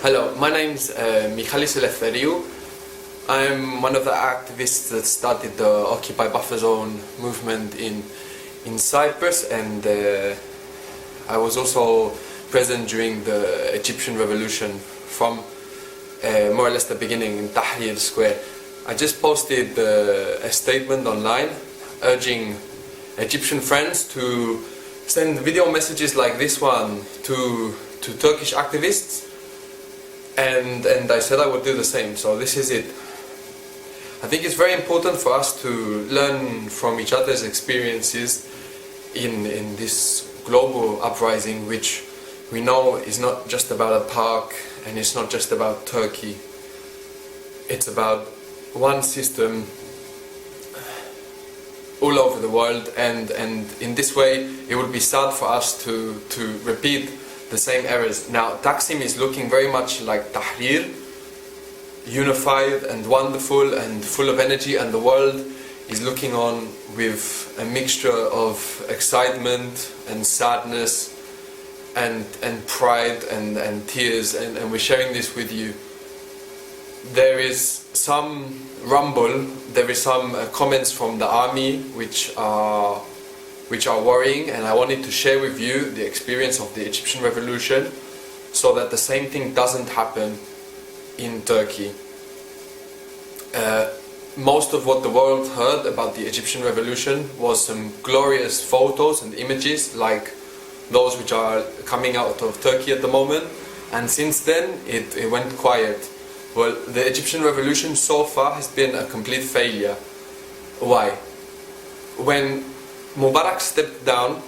Hello, my name's Michalis Eleftheriou. I'm one of the activists that started the Occupy Buffer Zone movement in Cyprus, and I was also present during the Egyptian revolution from more or less the beginning in Tahrir Square. I just posted a statement online urging Egyptian friends to send video messages like this one to Turkish activists, and I said I would do the same, so this is it. I think it's very important for us to learn from each other's experiences in this global uprising, which we know is not just about a park and it's not just about Turkey. It's about one system all over the world, and in this way it would be sad for us to repeat the same errors. Now Taksim is looking very much like Tahrir, unified and wonderful and full of energy, and the world is looking on with a mixture of excitement and sadness and pride and tears, and we're sharing this with you. There is some rumble, there is some comments from the army which are worrying, and I wanted to share with you the experience of the Egyptian revolution so that the same thing doesn't happen in Turkey. Most of what the world heard about the Egyptian revolution was some glorious photos and images like those which are coming out of Turkey at the moment, and since then it went quiet. Well, the Egyptian revolution so far has been a complete failure. Why? When Mubarak stepped down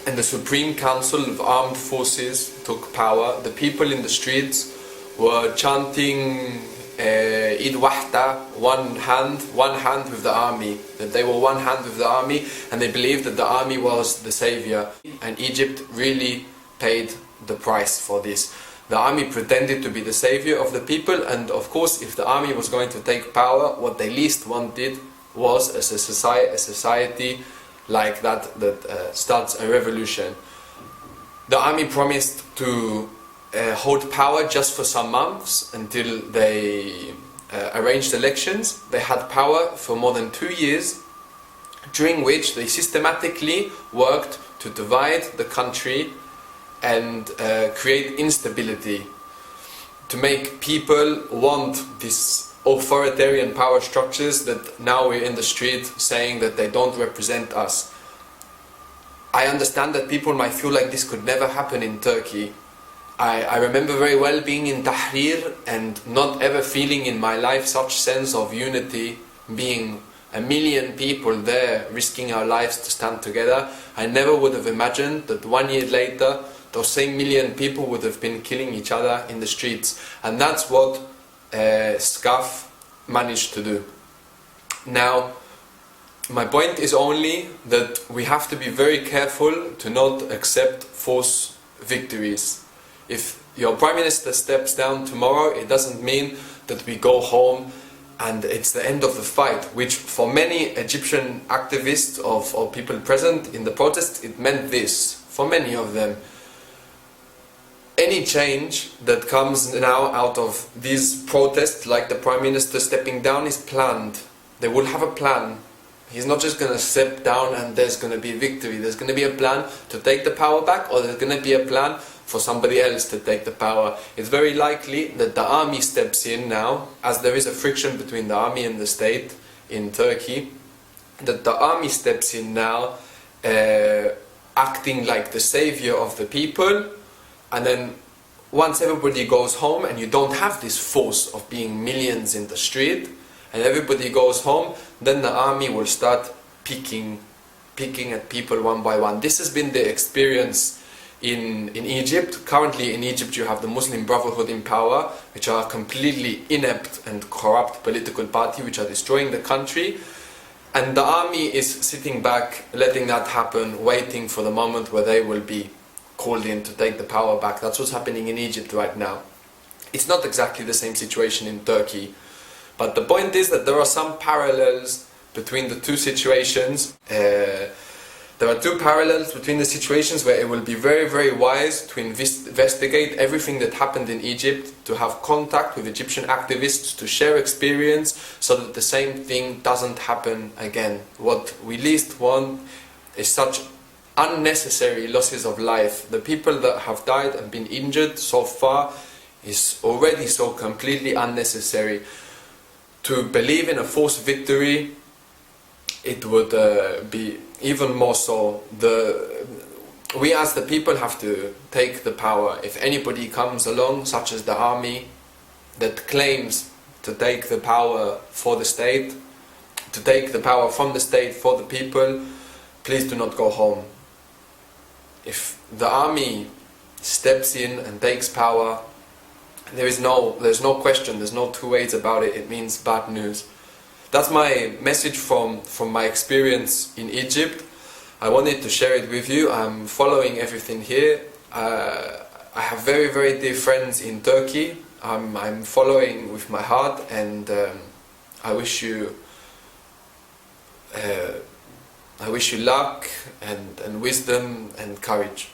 and the Supreme Council of Armed Forces took power, the people in the streets were chanting Eid Wahda, one hand with the army, that they were one hand with the army, and they believed that the army was the savior, and Egypt really paid the price for this. The army pretended to be the savior of the people, and of course if the army was going to take power, what they least wanted was a society like that starts a revolution. The army promised to hold power just for some months until they arranged elections. They had power for more than 2 years, during which they systematically worked to divide the country and create instability, to make people want these authoritarian power structures that now we're in the street saying that they don't represent us. I understand that people might feel like this could never happen in Turkey. I remember very well being in Tahrir and not ever feeling in my life such sense of unity, being 1 million people there risking our lives to stand together. I never would have imagined that 1 year later those same million people would have been killing each other in the streets, and that's what SCAF managed to do. Now, my point is only that we have to be very careful to not accept false victories. If your Prime Minister steps down tomorrow, it doesn't mean that we go home and it's the end of the fight, which for many Egyptian activists or people present in the protests, it meant this, for many of them. Any change that comes now out of these protests, like the Prime Minister stepping down, is planned. They will have a plan. He's not just going to step down and there's going to be a victory. There's going to be a plan to take the power back, or there's going to be a plan for somebody else to take the power. It's very likely that the army steps in now, as there is a friction between the army and the state in Turkey, that the army steps in now acting like the savior of the people. And then once everybody goes home and you don't have this force of being millions in the street, and everybody goes home, then the army will start picking at people one by one. This has been the experience in Egypt. Currently in Egypt you have the Muslim Brotherhood in power, which are a completely inept and corrupt political party which are destroying the country. And the army is sitting back, letting that happen, waiting for the moment where they will be called in to take the power back. That's what's happening in Egypt right now. It's not exactly the same situation in Turkey, but the point is that there are some parallels between the two situations. There are two parallels between the situations where it will be very, very wise to investigate everything that happened in Egypt, to have contact with Egyptian activists, to share experience, so that the same thing doesn't happen again. What we least want is such unnecessary losses of life. The people that have died and been injured so far is already so completely unnecessary. To believe in a forced victory, it would be even more so. We as the people have to take the power. If anybody comes along, such as the army, that claims to take the power for the state, to take the power from the state for the people, please do not go home. If the army steps in and takes power, there's no question, there's no two ways about it. It means bad news. That's my message from my experience in Egypt. I wanted to share it with you. I'm following everything here. I have very, very dear friends in Turkey. I'm following with my heart, and I wish you luck and wisdom and courage.